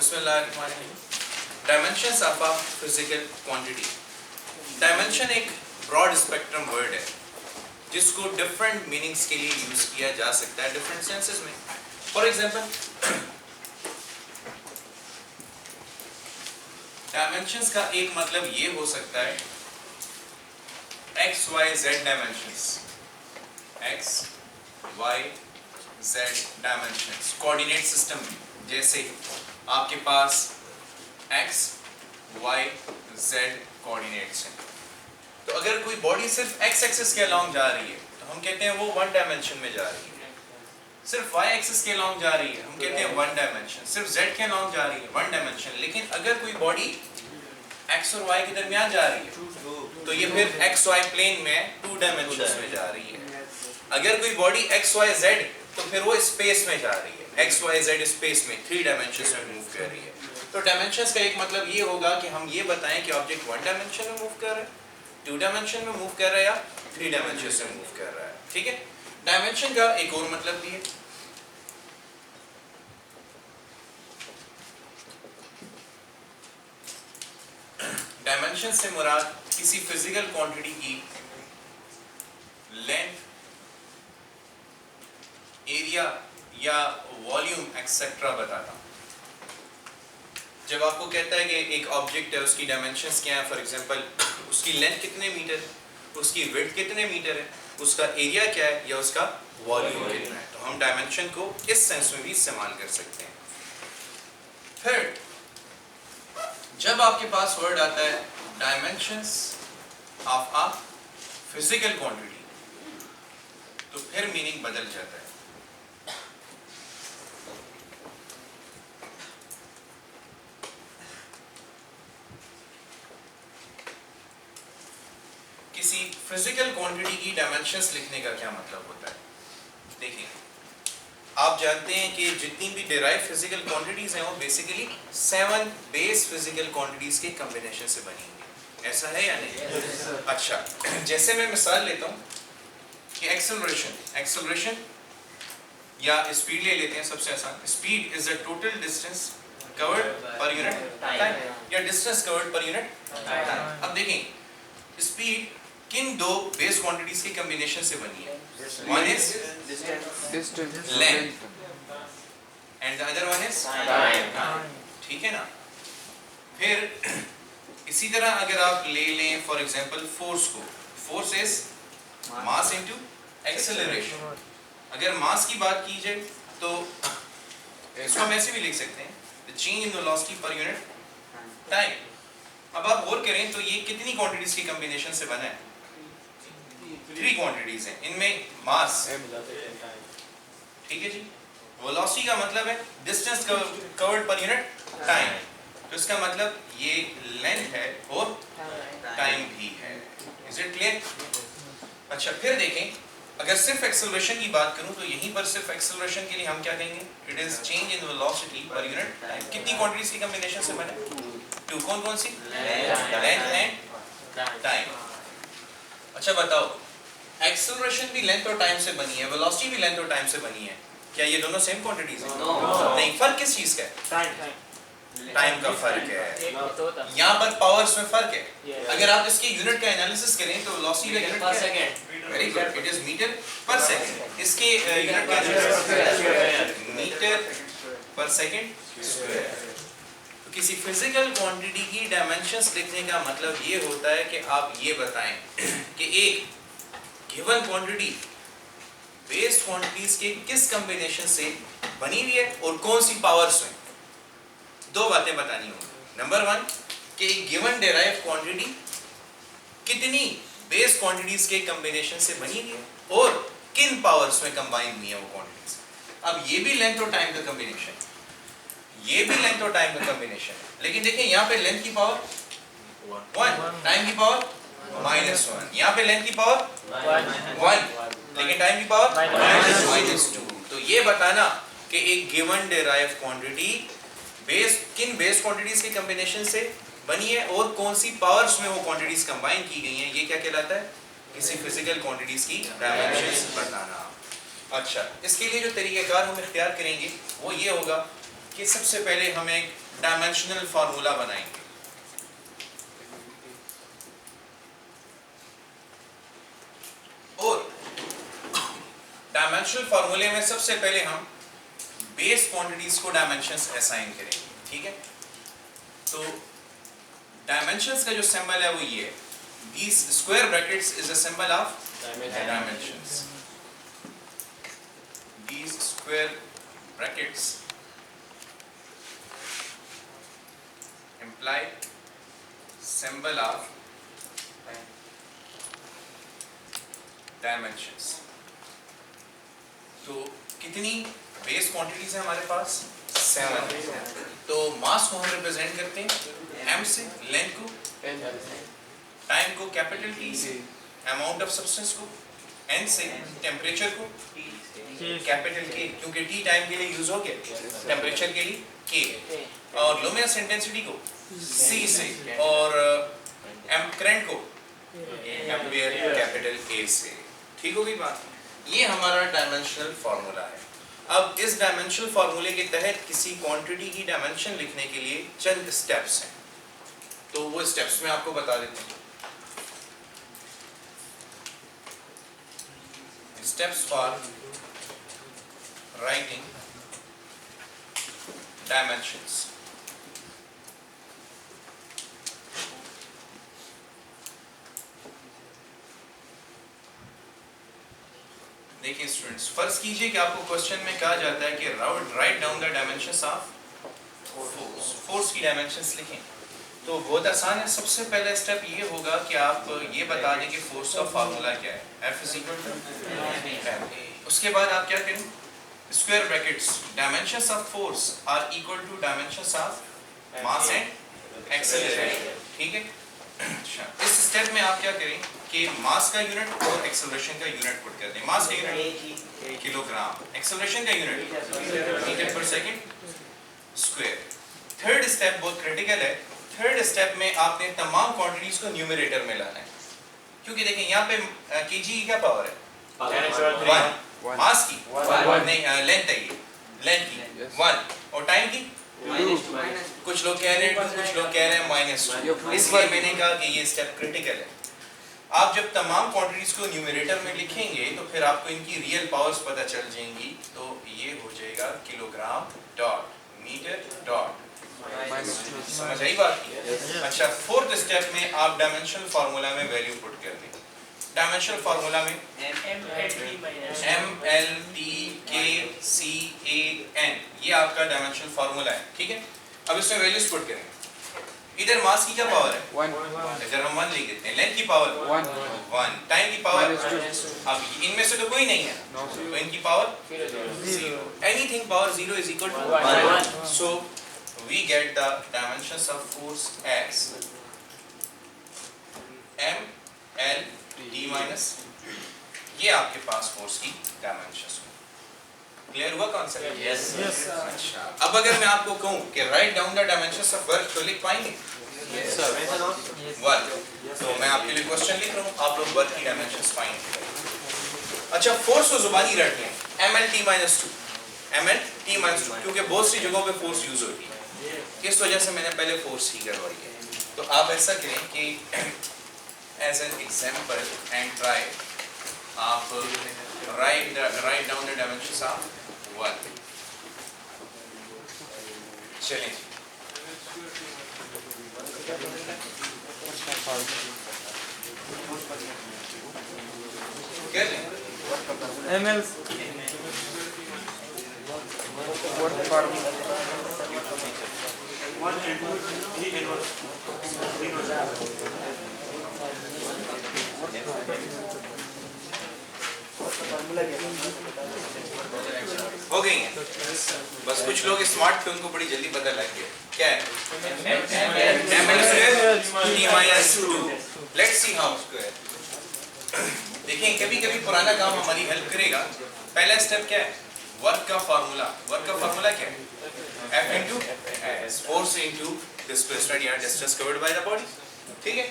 बिस्मिल्लाहिर्रहमानिर्रहीम। Dimensions of a physical quantity. Dimension एक broad spectrum word है जिसको डिफरेंट मीनिंग्स के लिए यूज किया जा सकता है डिफरेंट सेंसेस में। फॉर एग्जांपल डायमेंशंस का एक मतलब ये हो सकता है X Y Z dimensions, X Y Z dimensions coordinate system में। जैसे आपके पास एक्स वाई जेड कोऑर्डिनेट्स हैं, तो अगर कोई बॉडी सिर्फ एक्स एक्सिस के अलोंग जा रही है तो हम कहते हैं वो वन डायमेंशन में जा रही है। सिर्फ वाई एक्सिस के अलोंग जा रही है हम कहते हैं वन डायमेंशन। सिर्फ जेड के अलोंग जा रही है वन डायमेंशन। लेकिन अगर कोई बॉडी एक्स और वाई के दरमियान जा रही है तो ये फिर एक्स वाई प्लेन में टू डायमेंशंस में जा रही है। अगर कोई बॉडी एक्स वाई जेड तो फिर वो स्पेस में जा रही है, एक्स वाई जेड स्पेस में थ्री डायमेंशंस में मूव कर रही है। तो डायमेंशंस का एक मतलब ये होगा कि हम ये बताएं कि ऑब्जेक्ट वन डायमेंशन में मूव कर रहा है, टू डायमेंशन में मूव कर रहा है या थ्री डायमेंशन में मूव कर रहा है। ठीक है। डायमेंशन का एक और मतलब भी है। डायमेंशन से मुराद किसी फिजिकल क्वांटिटी की लेंथ, एरिया या वॉल्यूम एक्सेट्रा बताता हूं। जब आपको कहता है कि एक ऑब्जेक्ट है उसकी डायमेंशंस क्या है, फॉर एग्जांपल उसकी लेंथ कितने मीटर है, उसकी विड्थ कितने मीटर है, उसका एरिया क्या है या उसका वॉल्यूम कितना है, तो हम डायमेंशन को इस सेंस में भी इस्तेमाल कर सकते हैं। फिर जब आपके पास वर्ड आता है dimensions of a physical quantity तो फिर मीनिंग बदल जाता है। किसी फिजिकल क्वांटिटी की डायमेंशंस लिखने का क्या मतलब होता है? देखिए, आप जानते हैं कि जितनी भी डिराइव फिजिकल क्वांटिटीज हैं वो बेसिकली 7 बेस फिजिकल क्वांटिटीज के कॉम्बिनेशन से बनी हुई है। ऐसा है या नहीं? अच्छा, जैसे मैं मिसाल लेता हूँ कि एक्सेलरेशन या स्पीड ले लेते हैं सबसे आसान। Speed is the total distance covered per unit time या distance covered per unit time. अब देखें स्पीड किन दो बेस क्वांटिटीज के कॉम्बिनेशन से बनी है? One is distance length and the other one is time. ठीक है ना। फिर इसी तरह अगर आप ले लें फॉर एग्जांपल फोर्स को, force is mass into acceleration. अगर मास की बात की जाए तो इसको हम ऐसे भी लिख सकते हैं द चेंज इन वेलोसिटी पर यूनिट टाइम। अब आप गौर करें तो ये कितनी क्वांटिटीज की कॉम्बिनेशन से बना है? 3 क्वांटिटीज हैं। इनमें मास, ठीक है जी, वेलोसिटी का मतलब है distance covered per unit time, तो इसका मतलब ये लेंथ है और टाइम भी है। Is it clear? अच्छा, फिर देखें अगर सिर्फ एक्सेलरेशन की बात करूं तो यहीं पर सिर्फ एक्सेलरेशन के लिए हम क्या कहेंगे? It is change in velocity पर यूनिट टाइम। कितनी क्वांटिटीज की कॉम्बिनेशन से बने? 2। कौन कौन सी? Length and time. अच्छा बताओ, एक्सेलरेशन भी लेंथ और टाइम से बनी है, वेलोसिटी भी लेंथ और टाइम से बनी है, क्या ये दोनों सेम क्वांटिटीज हैं? नहीं। फर्क किस चीज का है? टाइम का फर्क है। यहाँ पर पावर्स में फर्क है। अगर आप इसकी यूनिट का एनालिसिस करें तो वेलोसिटी का यूनिट पर second, very good, it is metre per second. इसके यूनिट का मीटर पर सेकंड स्क्वायर। तो किसी फिजिकल क्वांटिटी की डायमेंशंस लिखने का मतलब ये होता है कि आप ये बताएं कि एक गिवन क्वांटिटी बेस क्वांटिटीज के किस कॉम्बिनेशन से बनी हुई है और कौन सी पावर्स में। 2 बातें बतानी होंगी। नंबर 1 कि एक गिवन डेराइव क्वांटिटी कितनी बेस क्वांटिटीज के कॉम्बिनेशन से बनी हुई है और किन पावर्स में कंबाइन हुई है वो क्वांटिटीज। अब ये भी लेंथ और टाइम का कॉम्बिनेशन, ये भी लेंथ और टाइम का कॉम्बिनेशन है। लेकिन देखिए यहाँ पे लेंथ की पावर 1, टाइम की पावर -1, यहाँ पे लेंथ की पावर 1 लेकिन टाइम की पावर -2। तो ये बताना कि एक गिवन डेराइव क्वांटिटी किन बेस क्वांटिटीज के कॉम्बिनेशन से बनी है और कौन सी पावर्स में वो क्वांटिटीज कंबाइन की गई हैं, ये क्या कहलाता है? किसी फिजिकल क्वांटिटीज की डायमेंशंस बताना। अच्छा, इसके लिए जो तरीक़ेकार हम इख्तियार करेंगे वो ये होगा कि सबसे पहले हम एक डायमेंशनल फार्मूला बनाएंगे। और डायमेंशनल फार्मूले में सबसे पहले हम बेस क्वांटिटीज को डायमेंशंस असाइन करेंगे, ठीक है। तो डायमेंशंस का जो सिंबल है वो ये है, these square brackets is a symbol of dimensions. These square brackets imply symbol of dimensions. तो कितनी बेस क्वांटिटीज है हमारे पास? 7। तो मास को हम रिप्रेजेंट करते हैं m से, लेंथ को टाइम को कैपिटल T से, अमाउंट ऑफ सब्सटेंस को n से, टेम्परेचर को कैपिटल K, क्योंकि T टाइम के लिए यूज हो गया, टेम्परेचर के लिए K, और लुमिनस इंटेंसिटी को C से, और करंट को एम्पियर कैपिटल A से। ठीक हो गई बात? ये हमारा डायमेंशनल फार्मूला है। अब इस डायमेंशनल फार्मूले के तहत किसी क्वांटिटी की डायमेंशन लिखने के लिए चंद स्टेप्स हैं, तो वो स्टेप्स मैं आपको बता देता हूँ। Steps for writing dimensions. देखिए स्टूडेंट्स, फर्ज कीजिए कि आपको क्वेश्चन में कहा जाता है कि right down the dimensions of force, force की डायमेंशंस लिखें। तो बहुत आसान है। सबसे पहला स्टेप ये होगा कि आप ये बता दें कि फोर्स का फार्मूला क्या है, F = ma। उसके बाद आप क्या करें, square brackets, dimensions of force are equal to dimensions of mass and acceleration, ठीक है। अच्छा, इस स्टेप में आप क्या करें कि मास का यूनिट और एक्सेलरेशन का यूनिट पुट कर दें। मास का यूनिट किलोग्राम, एक्सेलरेशन का unit metre per second square. Third step बहुत क्रिटिकल है। थर्ड स्टेप में आपने तमाम क्वांटिटीज को न्यूमरेटर में लाना है, क्योंकि देखें यहाँ पे केजी की क्या पावर है, 1, मास की नहीं, लेंथ है, ये लेंथ की 1, और टाइम की कुछ लोग कह रहे हैं 2, कुछ लोग कह रहे हैं -2। इसलिए मैंने कहा कि ये स्टेप क्रिटिकल है। आप जब तमाम क्वांटिटीज को न्यूमरेटर में लिखेंगे तो फिर आपको इनकी रियल पावर्स पता चल जाएंगी। तो ये हो जाएगा किलोग्राम डॉट मीटर डॉट, समझ आई बात की? अच्छा, फोर्थ स्टेप में आप डायमेंशनल फार्मूला में वैल्यू पुट कर दें। डायमेंशनल फार्मूला में MLTKCAN, ये आपका डायमेंशनल फार्मूला है, ठीक है। अब इसमें वैल्यूज पुट करें। इधर मास की क्या पावर है, 1, इधर हम 1 लिख देते हैं। लेंथ की पावर 1, टाइम की पावर, अब इनमें से तो कोई नहीं है, तो इनकी power 0। Anything power 0 is equal to 1। So we get the dimensions of force as MLT - ये आपके पास फोर्स की डायमेंशंस हो। क्लियर हुआ कॉन्सेप्ट? यस। अच्छा, अब अगर मैं आपको कहूं कि right down the dimensions of work, तो लिख पाएंगे? Yes sir. वर्क, तो मैं आपके लिए क्वेश्चन लिख रहा हूं, आप लोग वर्क की डायमेंशंस पाएंगे। अच्छा, फोर्स को जुबानी रट लें, MLT - 2, MLT - 2, क्योंकि बहुत सी जगहों पे फोर्स यूज होती है, इस वजह से मैंने पहले फोर्स ही करवाई है। तो आप ऐसा करें कि as an example and try, आप right down the dimensions of work. चलें कर लें। ML work formula 1 and 2 3 and 1 हो गई है। बस कुछ लोग स्मार्ट थे, उनको बड़ी जल्दी पता लग गया क्या है, ML2 let's see how square. देखिए, कभी कभी पुराना काम हमारी हेल्प करेगा। पहला स्टेप क्या है, वर्क का फार्मूला। वर्क का फार्मूला क्या है, F into S, force into displacement या distance covered by the body, ठीक है।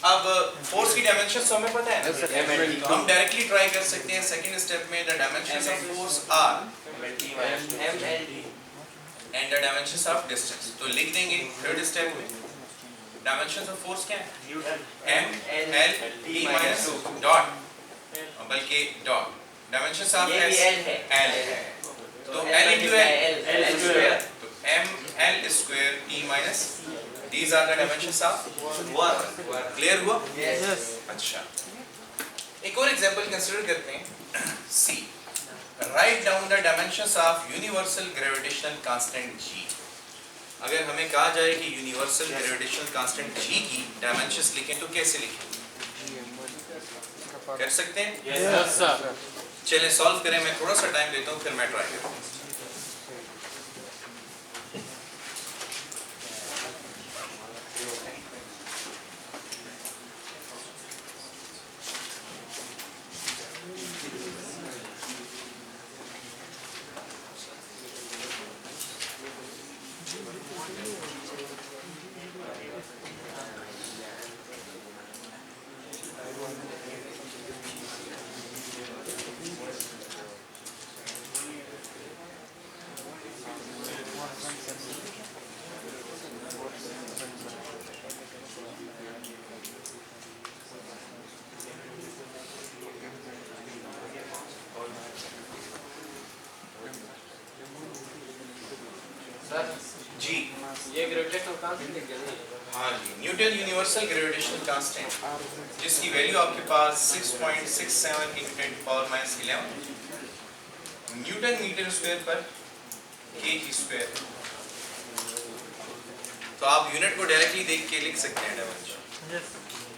अब फोर्स की डायमेंशंस तो हमें पता है ना, हम डायरेक्टली ट्राई कर सकते हैं। सेकंड स्टेप में the dimensions of force are and the dimensions of distance. तो लिख देंगे थर्ड स्टेप में डायमेंशंस ऑफ फोर्स क्या है, m l t minus dot, बल्कि डॉट डायमेंशंस ऑफ ये भी s L है। l है, तो l into l स्क्वायर तो m l square t minus these are the dimensions of work clear हुआ। Yes. अच्छा एक और एग्जांपल कंसीडर करते हैं। See right down the dimensions of universal gravitational constant g। अगर हमें कहा जाए कि यूनिवर्सल ग्रेविटेशनल कांस्टेंट g की डायमेंशंस लिखें तो कैसे लिखें, कर सकते हैं? Yes, sir. चलें सॉल्व करें, मैं थोड़ा सा टाइम लेता हूँ फिर मैं ट्राई करता हूँ। सर जी ये ग्रेविटेशनल कांस्टेंट है क्या? हाँ जी, न्यूटन यूनिवर्सल ग्रेविटेशनल कांस्टेंट जिसकी वैल्यू आपके पास 6.67 into 10 to power minus 11 newton metre square per kg square. तो आप यूनिट को डायरेक्टली देख के लिख सकते हैं डायमेंशन। Yes.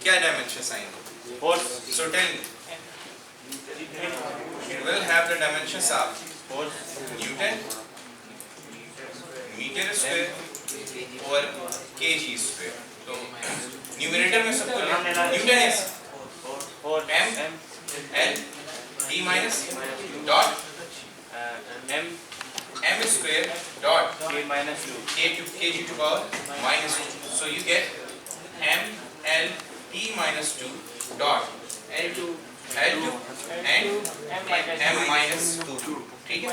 क्या डायमेंशन आएंगे? Force. So tell me, it will have the dimensions of Force. Newton metre square और kg स्क्वायर। तो न्यूमरेटर में सबको newton is Force. M. l t minus dot M. m square dot K minus 2. kg to power minus 2. So you get m l t minus 2 dot L2 l2 and m minus 2। ठीक है?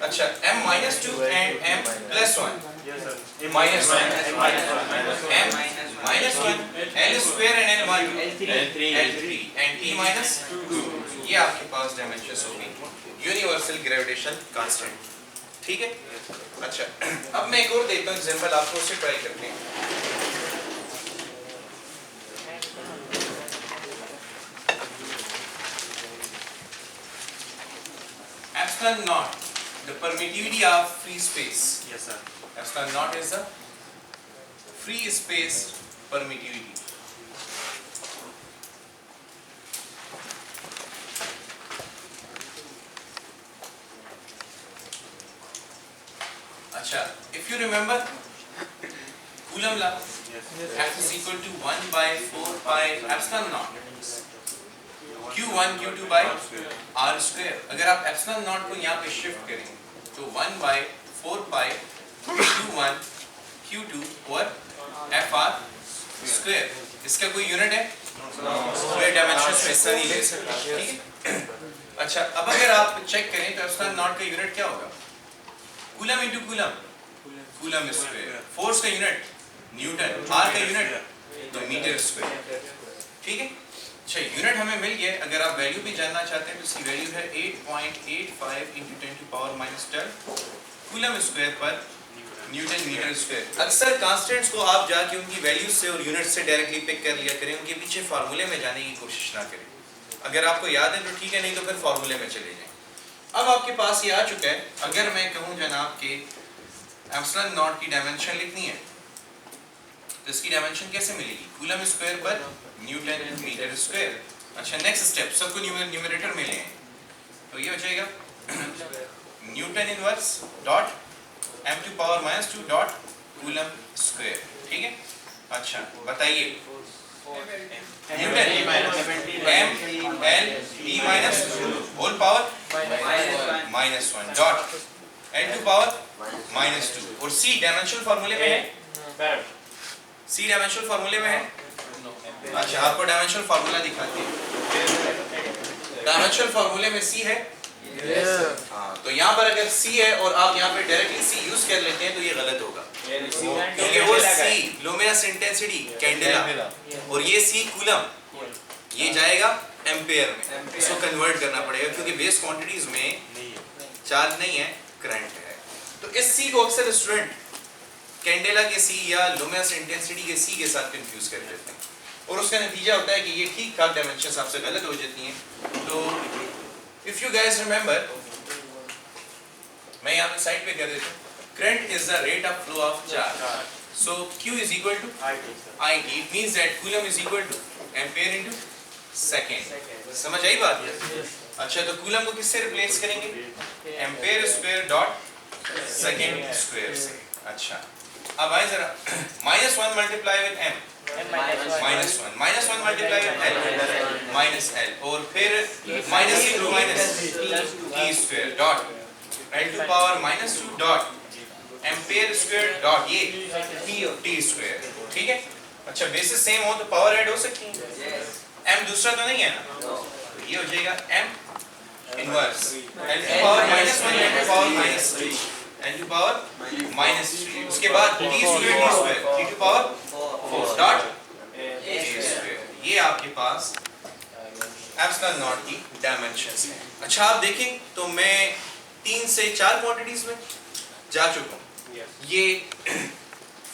अच्छा m minus 2 and m plus 1 Yes, sir. minus 1 Minus 1. m minus 1 l square and l1 L3 L3 and t minus 2। ये आपके पास dimensions होंगे universal gravitation constant. ठीक है? अच्छा अब मैं एक और देता हूँ एग्जांपल आपको, उससे ट्राई करते हैं। Epsilon naught, the permittivity of free space. Yes, sir. Epsilon naught is the free space permittivity. अच्छा, if you remember Coulomb law, F is equal to 1 by 4 pi epsilon naught Q1 Q2 by R square। अगर आप epsilon naught को यहाँ पे shift करें तो 1 by 4 pi Q1 Q2 और FR square। इसका कोई यूनिट है? कोई डायमेंशन में हिस्सा नहीं ले सकता। ठीक है? अच्छा अब अगर आप चेक करें तो epsilon naught का यूनिट क्या होगा? Coulomb into coulomb, coulomb square. Force का यूनिट न्यूटन, आर का यूनिट तो मीटर स्क्वायर। ठीक है? अच्छा यूनिट हमें मिल गया। अगर आप वैल्यू भी जानना चाहते हैं तो इसकी वैल्यू है 8.85 into 10 to power minus 12 coulomb square per newton metre square. अक्सर कांस्टेंट्स को आप जाके उनकी वैल्यूज से और यूनिट से डायरेक्टली पिक कर लिया करें, उनके पीछे फार्मूले में जाने की कोशिश ना करें। अगर आपको याद है तो ठीक है, नहीं तो फिर फार्मूले में चले जाएं। अब आपके पास ये आ चुका है। अगर मैं कहूँ जनाब के एप्सिलॉन नॉट की डायमेंशन लिखनी है तो इसकी डायमेंशन कैसे मिलेगी? Coulomb square per newton metre square. अच्छा नेक्स्ट स्टेप, सबको न्यूमरेटर में ले आए तो ये हो जाएगा newton inverse dot m to power minus 2 dot coulomb square. ठीक है? अच्छा बताइए newton m l e minus whole power minus 1 dot n to power minus 2 और c डायमेंशनल फार्मूले में है। c डायमेंशनल फार्मूले में है। अच्छा आपको डायमेंशनल फार्मूला दिखाते हैं। डायमेंशनल फार्मूले में c है हाँ, तो यहाँ पर अगर C है और आप यहाँ पे डायरेक्टली C यूज कर लेते हैं तो ये गलत होगा, क्योंकि वो C लुमिनस इंटेंसिटी कैंडेला और ये C कूलम, ये जाएगा एम्पेयर में, इसको कन्वर्ट करना पड़ेगा क्योंकि बेस क्वांटिटीज में चार्ज नहीं है, करंट है। तो इस C को अक्सर स्टूडेंट कैंडेला के C या लुमिनस इंटेंसिटी के C के साथ कंफ्यूज कर देते हैं और उसका नतीजा होता है कि ये ठीक ठाक डायमेंशंस आपसे गलत हो जाती हैं। तो इफ यू गाइस रिमेंबर, मैं यहाँ पे साइड पे कर देता हूँ, current is the rate of flow of charge, so Q is equal to IT, it means that coulomb is equal to ampere into second. समझ आई बात? अच्छा, तो कूलम को किससे रिप्लेस करेंगे? Ampere square dot second square से। अच्छा, अब आए जरा, -1 multiply with m, -1 multiply with l, minus l, और फिर minus into minus t square dot l to power -2 dot ampere square dot ये t स्क्वायर। ठीक है? अच्छा, बेसिस सेम हो तो पावर ऐड हो सकती है, m दूसरा तो नहीं है ना, तो ये हो जाएगा m inverse l to power -1 l to power -3 l to power -3, उसके बाद t square t to power 4 dot a square. ये आपके पास एप्सिलॉन नॉट की डायमेंशंस हैं। अच्छा, आप देखें तो मैं 3 से 4 क्वांटिटीज में जा चुका हूँ। ये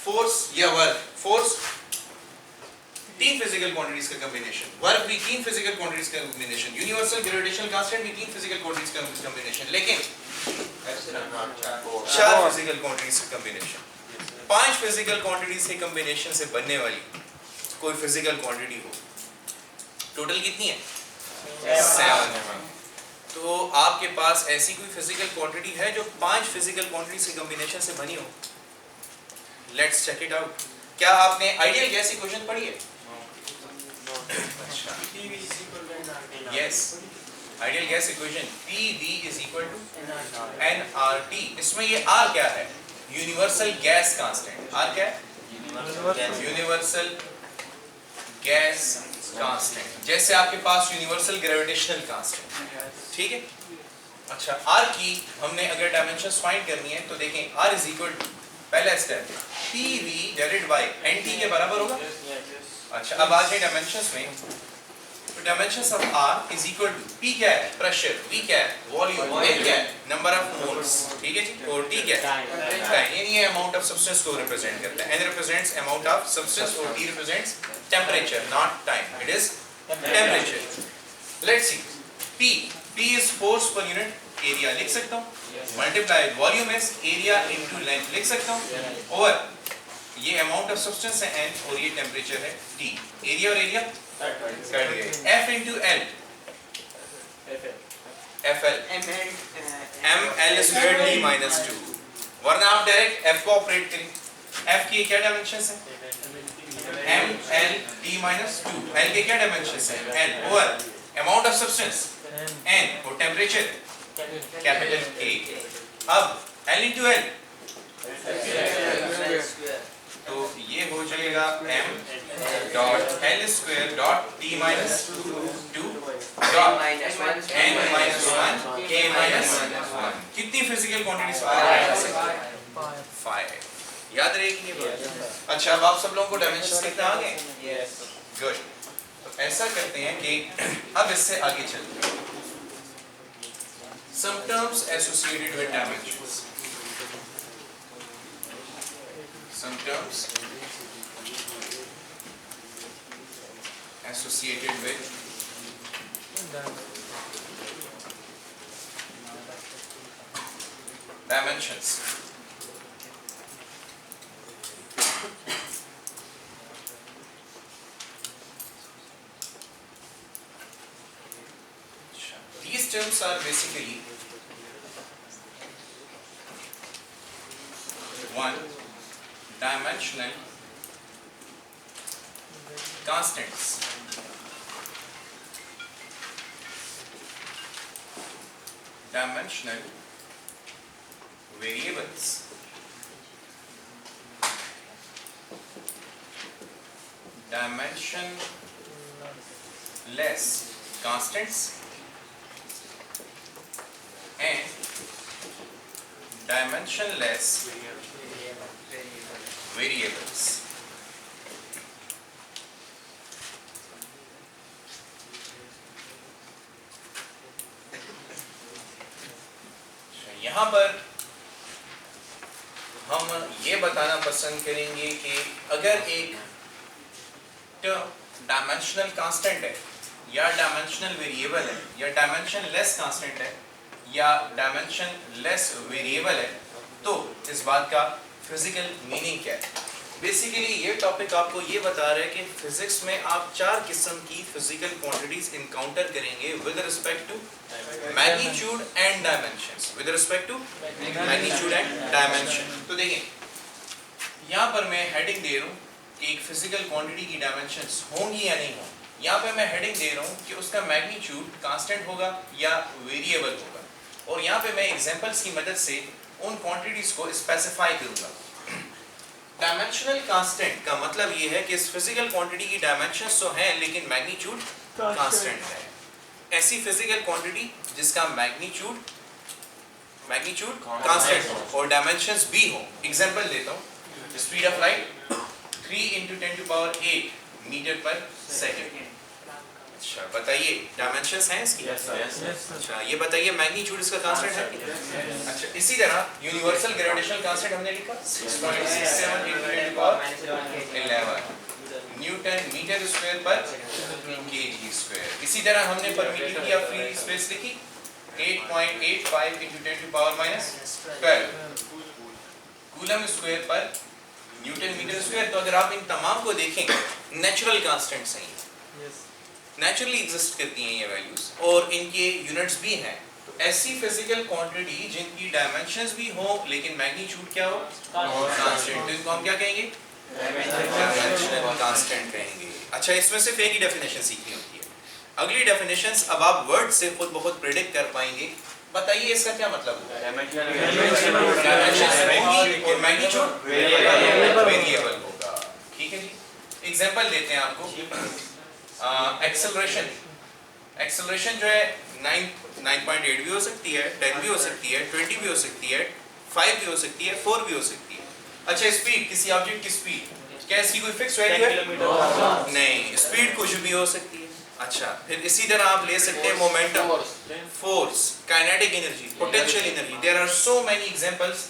फोर्स या वर्क, फोर्स 3 फिजिकल क्वांटिटीज का कॉम्बिनेशन, वर्क भी 3 फिजिकल क्वांटिटीज का कॉम्बिनेशन, यूनिवर्सल ग्रेविटेशनल कांस्टेंट भी 3 फिजिकल क्वांटिटीज का कॉम्बिनेशन, लेकिन 4 फिजिकल क्वांटिटीज का कॉम्बिनेशन, 5 फिजिकल क्वांटिटीज के कॉम्बिनेशन से बनने वाली कोई फिजिकल क्वांटिटी हो, टोटल कितनी है? 7। तो आपके पास ऐसी कोई फिजिकल क्वांटिटी है जो 5 फिजिकल क्वांटिटीज के कॉम्बिनेशन से बनी हो? Let's check it out. क्या आपने आइडियल गैस इक्वेशन पढ़ी है? अच्छा, yes, ideal gas equation PV is equal to nRT। इसमें ये R क्या है? Universal gas constant. R क्या है? यूनिवर्सल गैस कांस्टेंट, जैसे आपके पास यूनिवर्सल ग्रेविटेशनल कांस्टेंट। ठीक है? अच्छा, R की हमने अगर डायमेंशंस फाइंड करनी है तो देखें, R इज इक्वल टू, पहला step PV divided by NT के बराबर होगा। अच्छा, अब आ जाए डायमेंशंस में, तो dimensions of R is equal to P क्या है? प्रेशर, V क्या है? वॉल्यूम, N क्या है? Number of moles. ठीक है जी, और T क्या है? टाइम, यानी ये अमाउंट ऑफ सब्सटेंस को रिप्रेजेंट करता है। N represents amount of substance और T represents temperature, not time, it is temperature. Let's see, P is force per unit area, लिख सकता हूँ, multiply volume is area into length, लिख सकता हूँ, और ये अमाउंट ऑफ सब्सटेंस है N और ये टेंपरेचर है T। एरिया और एरिया कट गए, F into L, FL, ML square T minus 2, वरना आप डायरेक्ट F को ऑपरेट करें। F की क्या डायमेंशंस है? ML T माइनस 2, L के क्या डायमेंशंस है? N, और अमाउंट ऑफ सब्सटेंस N और टेंपरेचर कैपिटल A। अब L इनटू L, तो ये हो जाएगा m dot l square dot t minus 2 dot n minus 1 k minus 1। कितनी फिजिकल क्वांटिटीज? 5। याद रहेगी ये बात? अच्छा, अब आप सब लोगों को डायमेंशंस कितना आ गए? गुड। तो ऐसा करते हैं कि अब इससे आगे चलते हैं, some terms associated with dimensions, some terms associated with dimensions. These terms are basically one, dimensional constants, dimensional variables, dimensionless constants, dimensionless variables. यहाँ पर हम ये बताना पसंद करेंगे कि अगर एक डायमेंशनल कांस्टेंट है या डायमेंशनल वेरिएबल है या डायमेंशनलेस कांस्टेंट है या डायमेंशनलेस वेरिएबल है तो इस बात का फिजिकल मीनिंग क्या है। बेसिकली ये टॉपिक आपको ये बता रहा है कि फिजिक्स में आप 4 किस्म की फिजिकल क्वांटिटीज इनकाउंटर करेंगे with respect to magnitude and dimensions, with respect to magnitude and dimension. तो देखिए यहाँ पर मैं हेडिंग दे रहा हूँ कि एक फिजिकल क्वांटिटी की डायमेंशंस होंगी या नहीं होंगी। यहाँ पे मैं हेडिंग दे रहा हूँ कि उसका मैग्नीट्यूड कांस्टेंट होगा या वेरिएबल होगा, और यहाँ पे मैं एग्जांपल्स की मदद से उन क्वांटिटीज को स्पेसिफाई करूंगा। डायमेंशनल कांस्टेंट का मतलब ये है कि इस फिजिकल क्वांटिटी की डायमेंशंस तो हैं लेकिन मैग्नीट्यूड कांस्टेंट है। ऐसी फिजिकल क्वांटिटी जिसका मैग्नीट्यूड कांस्टेंट हो और डायमेंशंस भी हो। एग्जांपल देता हूँ, speed of light 3 × 10⁸ metre per second. अच्छा बताइए डायमेंशंस हैं इसकी? अच्छा ये बताइए मैग्नीट्यूड इसका कांस्टेंट है? अच्छा इसी तरह यूनिवर्सल ग्रेविटेशनल कांस्टेंट हमने लिखा 6.67 × 10⁻11 न्यूटन मीटर स्क्वायर पर केजी स्क्वायर। इसी तरह हमने परमिटिविटी ऑफ फ्री स्पेस लिखी 8.85 × 10⁻12 coulomb square per newton metre square. तो अगर आप इन तमाम को देखें नेचुरल कांस्टेंट्स हैं, नेचुरली एग्जिस्ट करती हैं ये वैल्यूज और इनके यूनिट्स भी हैं। तो ऐसी फिजिकल क्वांटिटी जिनकी डायमेंशंस भी हो लेकिन मैग्नीट्यूड क्या हो? कांस्टेंट। तो इनको हम क्या कहेंगे? डायमेंशनल कांस्टेंट कहेंगे। अच्छा इसमें सिर्फ एक ही डेफिनेशन सीखनी होती है, अगली डेफिनेशंस अब आप वर्ड से खुद बहुत प्रेडिक्ट कर पाएंगे। बताइए इसका क्या मतलब होगा? डायमेंशंस होंगी और मैग्नीट्यूड वेरिएबल होगा। ठीक है जी, एग्जांपल देते हैं आपको। एक्सेलरेशन जो है 9.8 भी हो सकती है, 10 भी हो सकती है, 20 भी हो सकती है, 5 भी हो सकती है, 4 भी हो सकती है। अच्छा स्पीड, किसी ऑब्जेक्ट की स्पीड क्या इसकी कोई फिक्स वैल्यू है? नहीं, स्पीड कुछ भी हो सकती है। अच्छा फिर इसी तरह आप ले सकते हैं momentum, force, kinetic energy, potential energy. There are so many examples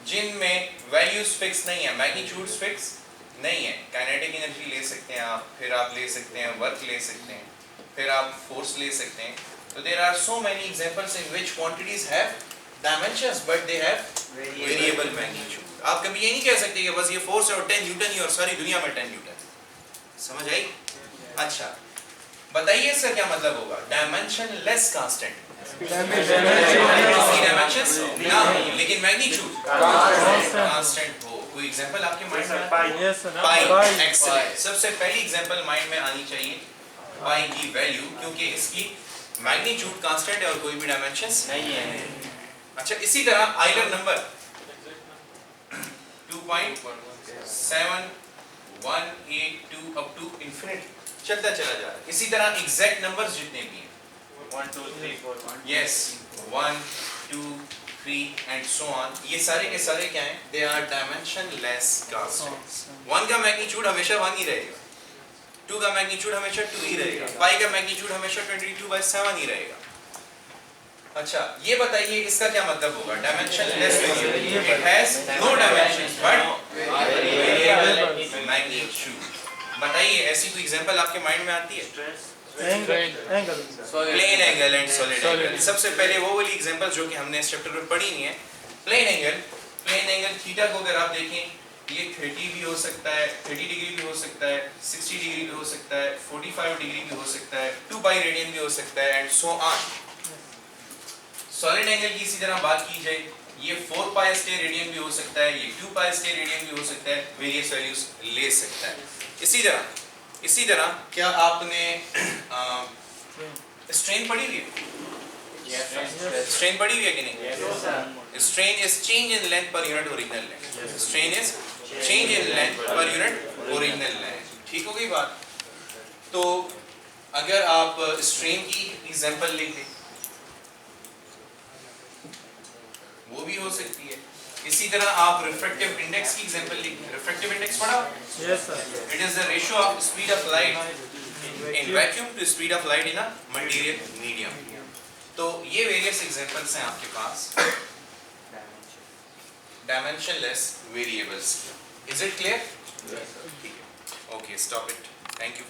जिनमें वैल्यूज फिक्स नहीं है, मैग्नीट्यूड्स फिक्स नहीं है। काइनेटिक एनर्जी ले सकते हैं आप, फिर आप ले सकते हैं वर्क ले सकते हैं, फिर आप फोर्स ले सकते हैं। तो there are so many examples in which quantities have dimensions but they have variable magnitude. आप कभी ये नहीं कह सकते कि बस ये फोर्स है और 10 न्यूटन ही और सारी दुनिया में 10 न्यूटन। समझ आई? अच्छा बताइए इसका क्या मतलब होगा? डायमेंशनलेस कांस्टेंट, डायमेंशंस ना हो लेकिन मैग्नीट्यूड कांस्टेंट हो। कोई एग्जांपल आपके माइंड में? पाई। एक्सीलेंट, सबसे पहली एग्जांपल माइंड में आनी चाहिए पाई की वैल्यू, क्योंकि इसकी मैग्नीट्यूड कांस्टेंट है और कोई भी डायमेंशंस नहीं है। अच्छा इसी तरह Euler number 2.7182 up to infinity चलता चला जा रहा है। इसी तरह एग्जैक्ट नंबर्स जितने भी हैं 1 2 3 4 यस 1 2 3 एंड सो ऑन, ये सारे के सारे क्या हैं? They are dimensionless constants. 1 का मैग्नीट्यूड हमेशा 1 ही रहेगा, 2 का मैग्नीट्यूड हमेशा 2 ही रहेगा, पाई का मैग्नीट्यूड हमेशा 22/7 ही रहेगा। अच्छा ये बताइए इसका क्या मतलब होगा? Dimensionless variable, it has no dimensions but variable magnitude. बताइए ऐसी कोई एग्जांपल आपके माइंड में आती है? Plane angle and solid angle. सबसे पहले वो वाली एग्जांपल जो कि हमने इस चैप्टर में पढ़ी नहीं है। प्लेन एंगल थीटा को अगर आप देखें ये 30 भी हो सकता है, 30 डिग्री भी हो सकता है, 60 डिग्री भी हो सकता है, 45 डिग्री भी हो सकता है, 2 पाई रेडियन भी हो सकता है and so on. Solid angle की इसी तरह बात की जाए ये 4 पाई स्टे रेडियन भी हो सकता है, ये 2 पाई स्टे रेडियन भी हो सकता है, वेरियस वैल्यूज ले सकता है। इसी तरह क्या आपने स्ट्रेन पढ़ी हुई है? स्ट्रेन पढ़ी हुई है कि नहीं? Strain is change in length per unit original length. Strain is change in length per unit original length. ठीक हो गई बात? तो अगर आप स्ट्रेन की एग्जांपल लिख दें वो भी हो सकती है। इसी तरह आप रिफ्रैक्टिव इंडेक्स की एग्जांपल लीजिए। रिफ्रैक्टिव इंडेक्स पढ़ा? Yes, sir. It is the ratio of speed of light in vacuum to speed of light in a material medium। तो ये वेरियस एग्जांपल्स हैं आपके पास dimensionless variables। Is it clear? Yes, sir. Okay, stop it. Thank you।